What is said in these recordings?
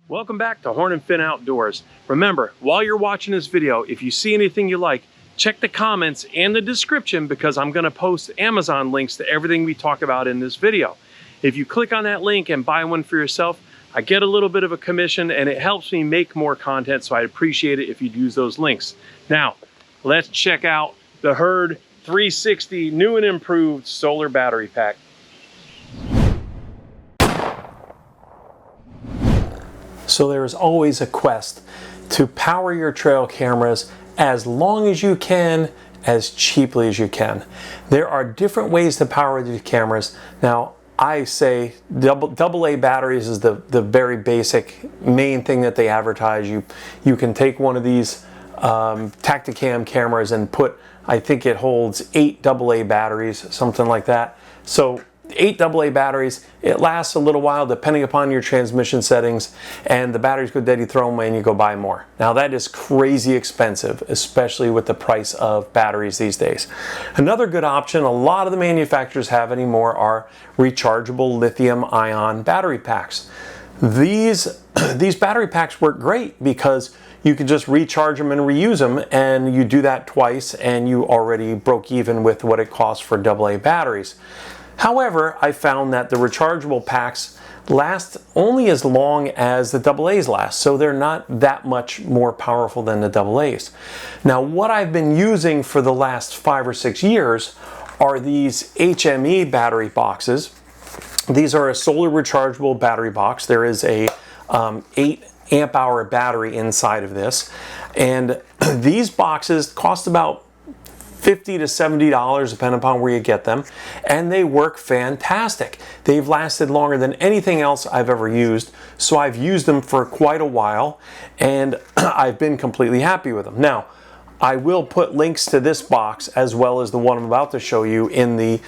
Welcome back to Horn and Fin Outdoors. Remember, while you're watching this video, if you see anything you like, check the comments and the description because I'm going to post Amazon links to everything we talk about in this video. If you click on that link and buy one for yourself, I get a little bit of a commission and it helps me make more content, so I'd appreciate it if you'd use those links. Now, let's check out the Hurd 360 new and improved solar battery pack. So there is always a quest to power your trail cameras as long as you can, as cheaply as you can. There are different ways to power these cameras. Now, I say AA batteries is the very basic main thing that they advertise. You can take one of these Tactacam cameras and put, I think it holds 8 AA batteries, something like that. So 8 AA batteries, it lasts a little while depending upon your transmission settings, and the batteries go dead, you throw them away and you go buy more. Now that is crazy expensive, especially with the price of batteries these days. Another good option a lot of the manufacturers have anymore are rechargeable lithium-ion battery packs. These battery packs work great because you can just recharge them and reuse them, and you do that twice and you already broke even with what it costs for AA batteries. However, I found that the rechargeable packs last only as long as the AA's last, so they're not that much more powerful than the AA's. Now, what I've been using for the last 5 or 6 years are these HME battery boxes. These are a solar rechargeable battery box. There is a 8 amp hour battery inside of this, and these boxes cost about $50 to $70 depending upon where you get them, and they work fantastic. They've lasted longer than anything else I've ever used, so I've used them for quite a while and I've been completely happy with them. Now, I will put links to this box as well as the one I'm about to show you in the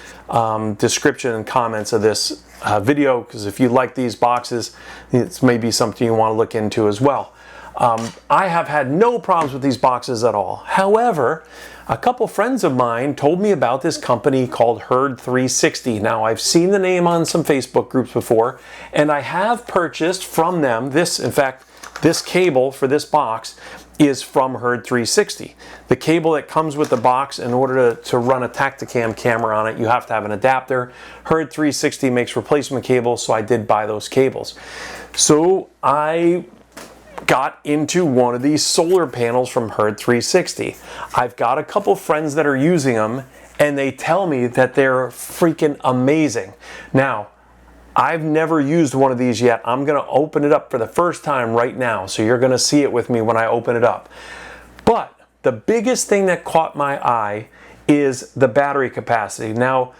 description and comments of this video, because if you like these boxes, it's maybe something you want to look into as well. I have had no problems with these boxes at all. However, a couple friends of mine told me about this company called Hurd 360. Now, I've seen the name on some Facebook groups before, and I have purchased from them this, in fact, this cable for this box is from Hurd 360. The cable that comes with the box, in order to run a Tactacam camera on it, you have to have an adapter. Hurd 360 makes replacement cables, so I did buy those cables. So I got into one of these solar panels from Hurd 360. I've got a couple friends that are using them, and they tell me that they're freaking amazing. Now, I've never used one of these yet. I'm going to open it up for the first time right now, so you're going to see it with me when I open it up. But the biggest thing that caught my eye is the battery capacity. Now,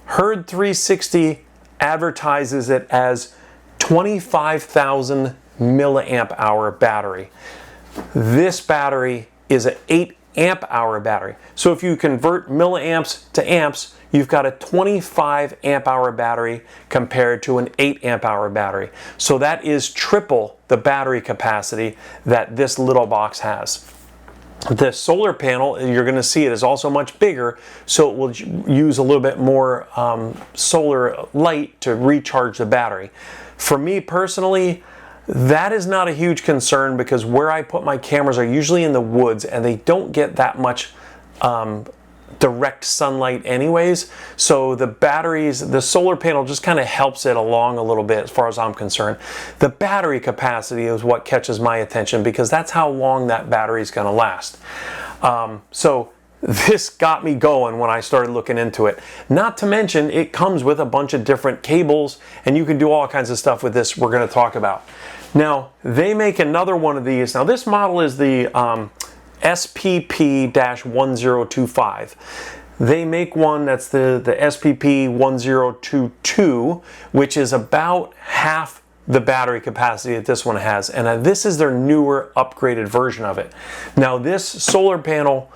Hurd 360 advertises it as 25,000 milliamp hour battery. This battery is an 8 amp hour battery. So if you convert milliamps to amps, you've got a 25 amp hour battery compared to an 8 amp hour battery. So that is triple the battery capacity that this little box has. The solar panel, you're going to see it is also much bigger, so it will use a little bit more solar light to recharge the battery. For me personally, that is not a huge concern because where I put my cameras are usually in the woods and they don't get that much direct sunlight anyways. So the batteries, the solar panel just kind of helps it along a little bit as far as I'm concerned. The battery capacity is what catches my attention because that's how long that battery is going to last. So this got me going when I started looking into it. Not to mention, it comes with a bunch of different cables and you can do all kinds of stuff with this we're going to talk about. Now, they make another one of these. Now, this model is the SPP-1025. They make one that's the SPP-1022, which is about half the battery capacity that this one has. And this is their newer, upgraded version of it. Now, this solar panel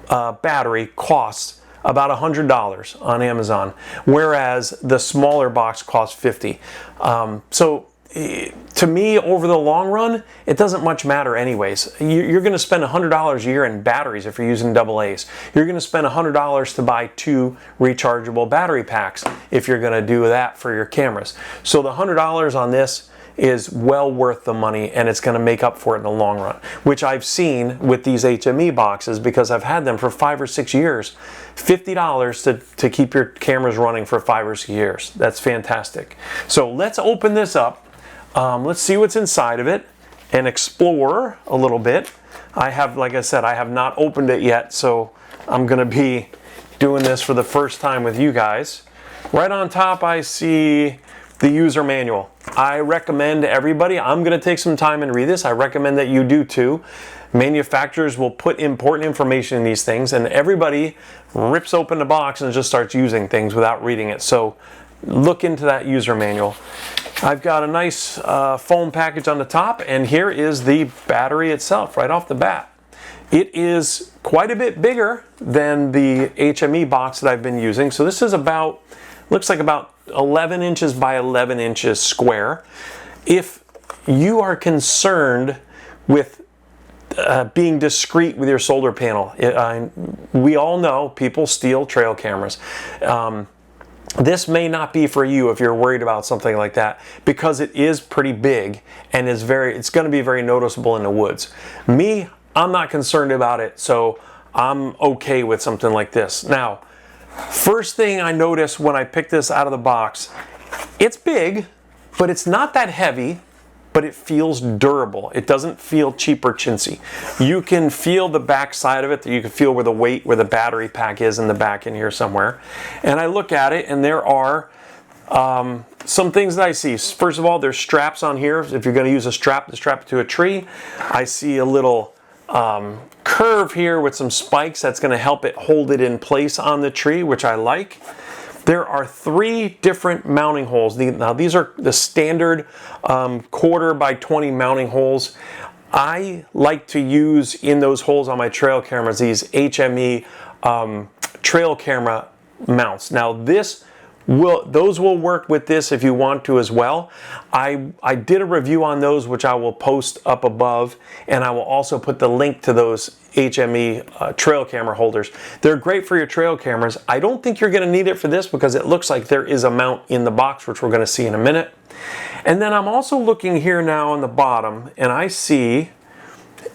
battery costs about $100 on Amazon, whereas the smaller box costs $50. So to me, over the long run, it doesn't much matter anyways. You're going to spend $100 a year in batteries if you're using AA's. You're going to spend $100 to buy 2 rechargeable battery packs if you're going to do that for your cameras. So the $100 on this is well worth the money, and it's going to make up for it in the long run, which I've seen with these HME boxes because I've had them for 5 or 6 years. $50 to keep your cameras running for 5 or 6 years. That's fantastic. So let's open this up. Let's see what's inside of it and explore a little bit. I have, like I said, I have not opened it yet, so I'm going to be doing this for the first time with you guys. Right on top, I see the user manual. I recommend everybody, I'm going to take some time and read this. I recommend that you do too. Manufacturers will put important information in these things, and everybody rips open the box and just starts using things without reading it. So look into that user manual. I've got a nice foam package on the top, and here is the battery itself right off the bat. It is quite a bit bigger than the HME box that I've been using. So this is about, looks like about 11 inches by 11 inches square. If you are concerned with being discreet with your solar panel, we all know people steal trail cameras. This may not be for you if you're worried about something like that, because it is pretty big and it's going to be very noticeable in the woods. Me, I'm not concerned about it, so I'm okay with something like this. Now, first thing I noticed when I picked this out of the box, it's big, but it's not that heavy, but it feels durable. It doesn't feel cheap or chintzy. You can feel the back side of it, you can feel where the weight, where the battery pack is in the back in here somewhere. And I look at it, and there are some things that I see. First of all, there's straps on here. If you're gonna use a strap to strap it to a tree. I see a little curve here with some spikes that's gonna help it hold it in place on the tree, which I like. There are 3 different mounting holes. Now these are the standard 1/4 by 20 mounting holes. I like to use in those holes on my trail cameras these HME trail camera mounts. Now those will work with this if you want to as well. I did a review on those, which I will post up above, and I will also put the link to those HME trail camera holders. They're great for your trail cameras. I don't think you're going to need it for this because it looks like there is a mount in the box, which we're going to see in a minute. And then I'm also looking here now on the bottom, and I see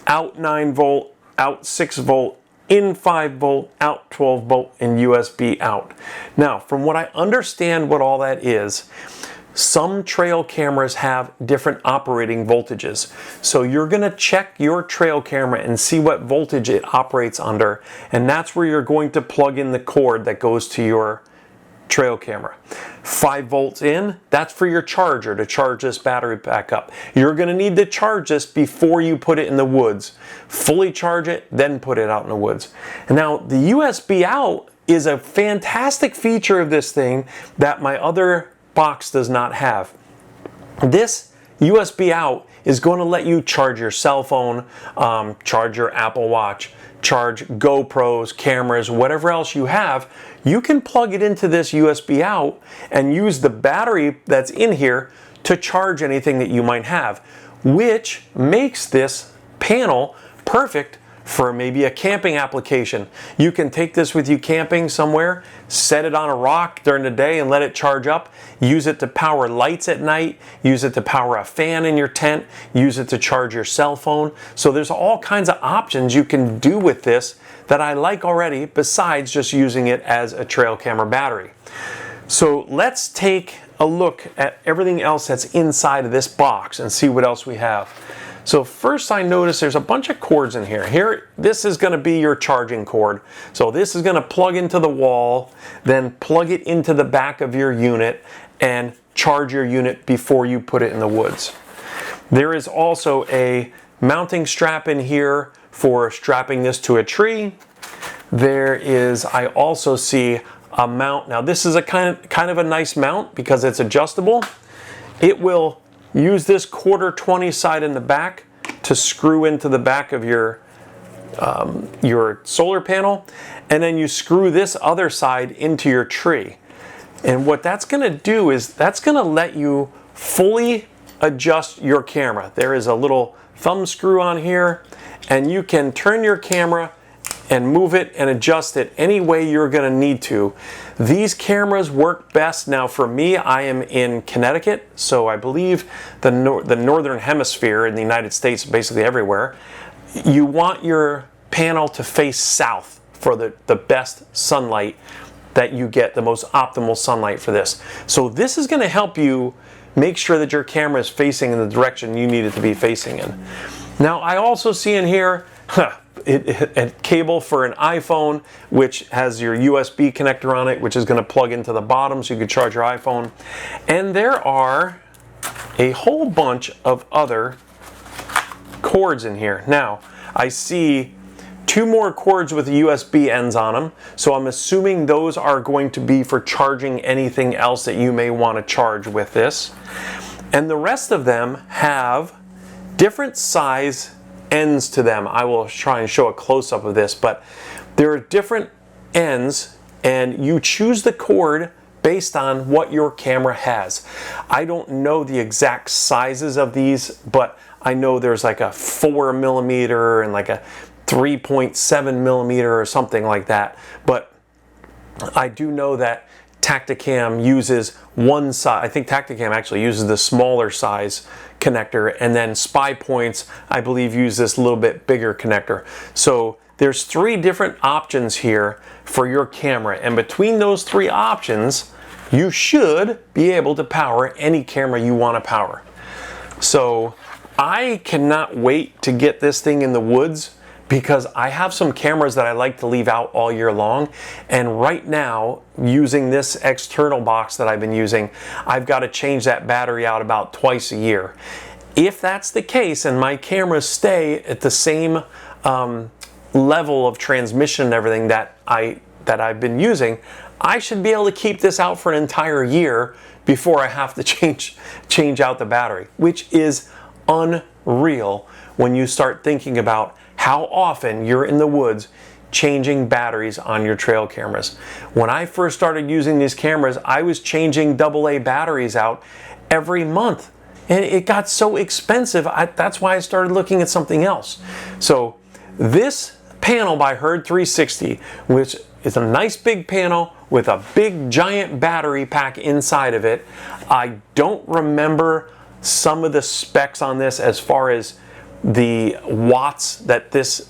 out 9 volt, out 6 volt, in 5 volt, out 12 volt, and USB out. Now, from what I understand what all that is, some trail cameras have different operating voltages. So you're gonna check your trail camera and see what voltage it operates under, and that's where you're going to plug in the cord that goes to your trail camera. 5 volts in, that's for your charger to charge this battery back up. You're going to need to charge this before you put it in the woods. Fully charge it, then put it out in the woods. And now the USB out is a fantastic feature of this thing that my other box does not have. This USB out is going to let you charge your cell phone, charge your Apple Watch, charge GoPros, cameras, whatever else you have. You can plug it into this USB out and use the battery that's in here to charge anything that you might have, which makes this panel perfect for maybe a camping application. You can take this with you camping somewhere, set it on a rock during the day and let it charge up, use it to power lights at night, use it to power a fan in your tent, use it to charge your cell phone. So there's all kinds of options you can do with this that I like already, besides just using it as a trail camera battery. So let's take a look at everything else that's inside of this box and see what else we have. So first I notice there's a bunch of cords in here. This is going to be your charging cord. So this is going to plug into the wall, then plug it into the back of your unit and charge your unit before you put it in the woods. There is also a mounting strap in here for strapping this to a tree. I also see a mount. Now this is a kind of a nice mount because it's adjustable. It will use this 1/4-20 side in the back to screw into the back of your solar panel, and then you screw this other side into your tree. And what that's going to do is that's going to let you fully adjust your camera. There is a little thumb screw on here, and you can turn your camera and move it and adjust it any way you're going to need to. These cameras work best. Now for me, I am in Connecticut, so I believe the northern hemisphere in the United States, basically everywhere, you want your panel to face south for the best sunlight that you get, the most optimal sunlight for this. So this is going to help you make sure that your camera is facing in the direction you need it to be facing in. Now I also see in here a cable for an iPhone, which has your USB connector on it, which is going to plug into the bottom so you can charge your iPhone. And there are a whole bunch of other cords in here. Now I see 2 more cords with USB ends on them, so I'm assuming those are going to be for charging anything else that you may want to charge with this. And the rest of them have different size ends to them. I will try and show a close-up of this, but there are different ends and you choose the cord based on what your camera has. I don't know the exact sizes of these, but I know there's like a 4mm and like a 3.7mm or something like that. But I do know that Tactacam uses one size. I think Tactacam actually uses the smaller size connector, and then SpyPoints, I believe, use this little bit bigger connector. So there's 3 different options here for your camera, and between those 3 options, you should be able to power any camera you want to power. So I cannot wait to get this thing in the woods, because I have some cameras that I like to leave out all year long, and right now, using this external box that I've been using, I've got to change that battery out about twice a year. If that's the case and my cameras stay at the same level of transmission and everything that I've been using, I should be able to keep this out for an entire year before I have to change out the battery, which is unreal when you start thinking about how often you're in the woods changing batteries on your trail cameras. When I first started using these cameras, I was changing AA batteries out every month, and it got so expensive. That's why I started looking at something else. So this panel by Hurd 360, which is a nice big panel with a big giant battery pack inside of it. I don't remember some of the specs on this as far as the watts that this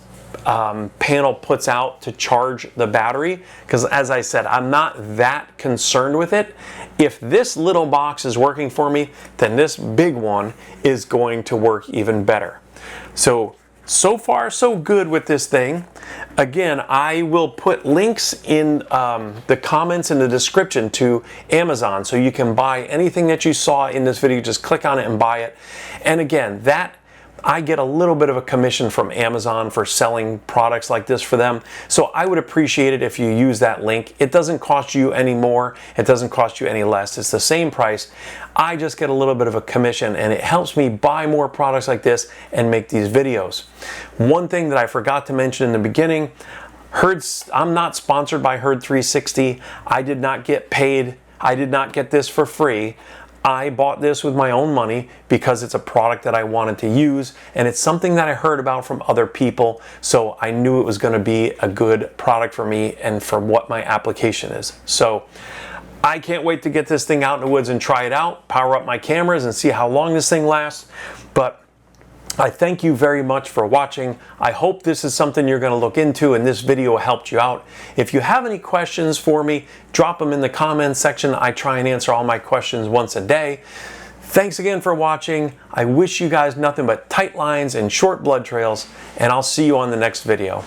panel puts out to charge the battery, because as I said, I'm not that concerned with it. If this little box is working for me, then this big one is going to work even better. So far so good with this thing. Again, I will put links in the comments in the description to Amazon, so you can buy anything that you saw in this video. Just click on it and buy it. And again, I get a little bit of a commission from Amazon for selling products like this for them. So I would appreciate it if you use that link. It doesn't cost you any more. It doesn't cost you any less. It's the same price. I just get a little bit of a commission, and it helps me buy more products like this and make these videos. One thing that I forgot to mention in the beginning, I'm not sponsored by Hurd 360. I did not get paid. I did not get this for free. I bought this with my own money because it's a product that I wanted to use, and it's something that I heard about from other people, so I knew it was going to be a good product for me and for what my application is. So I can't wait to get this thing out in the woods and try it out, power up my cameras, and see how long this thing lasts. But I thank you very much for watching. I hope this is something you're going to look into and this video helped you out. If you have any questions for me, drop them in the comments section. I try and answer all my questions once a day. Thanks again for watching. I wish you guys nothing but tight lines and short blood trails, and I'll see you on the next video.